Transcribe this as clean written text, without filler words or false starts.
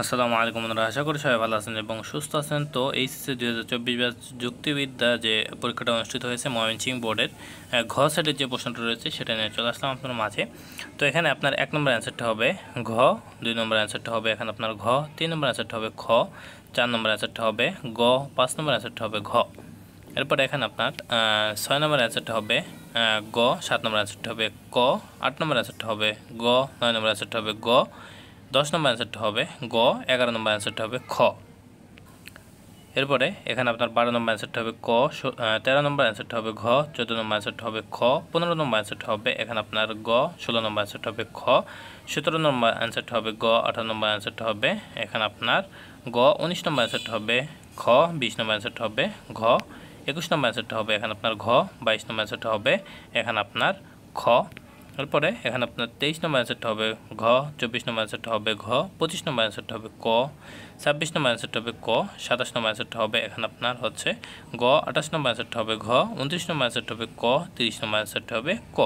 আসসালামু আলাইকুম বন্ধুরা, আশা করি সবাই ভালো আছেন এবং সুস্থ আছেন। তো এইচএসসি 2024 ব্যাচ যুক্তিবিদ্যা যে পরীক্ষাটা অনুষ্ঠিত হয়েছে ময়মনসিংহ বোর্ডের ঘ সেটের যে প্রশ্নটা রয়েছে সেটা নিয়ে চলে আসলাম আপনার মাঝে। তো এখানে আপনার 1 নম্বর অ্যান্সারটা হবে ঘ, 2 নম্বর অ্যান্সারটা হবে এখানে আপনার ঘ, 3 নম্বর অ্যান্সারটা হবে খ, 4 নম্বর অ্যান্সারটা হবে গ, 5 নম্বর অ্যান্সারটা হবে ঘ। এরপরে এখানে আপনার 6 নম্বর অ্যান্সারটা হবে গ, 7 নম্বর অ্যান্সারটা হবে ক, 8 নম্বর অ্যান্সারটা হবে গ, 9 নম্বর অ্যান্সারটা হবে গ, 10 নম্বর অ্যান্সারটা হবে গ, 11 নম্বর অ্যান্সারটা হবে খ। এরপরে এখানে আপনার 12 নম্বর অ্যান্সারটা হবে ক, 13 নম্বর অ্যান্সারটা হবে ঘ, 14 নম্বর অ্যান্সারটা হবে খ, 15 নম্বর অ্যান্সারটা হবে এখানে আপনার গ, 16 নম্বর অ্যান্সারটা হবে খ, 17 নম্বর অ্যান্সারটা হবে গ, 18 নম্বর অ্যান্সারটা হবে এখানে আপনার গ, 19 নম্বর অ্যান্সারটা হবে খ, 20 নম্বর অ্যান্সারটা হবে ঘ, 21 নম্বর অ্যান্সারটা হবে এখানে আপনার ঘ, 22 নম্বর অ্যান্সারটা হবে এখানে আপনার খ। এরপরে এখানে আপনার 23 নম্বর অ্যান্সারটা হবে ঘ, 24 নম্বর অ্যান্সারটা হবে ঘ, 25 নম্বর অ্যান্সারটা হবে ক, 26 নম্বর অ্যান্সারটা হবে ক, 27 নম্বর অ্যান্সারটা হবে এখানে আপনার হচ্ছে গ, 28 নম্বর অ্যান্সারটা হবে ঘ, 29 নম্বর অ্যান্সারটা হবে ক, 30 নম্বর অ্যান্সারটা হবে ক।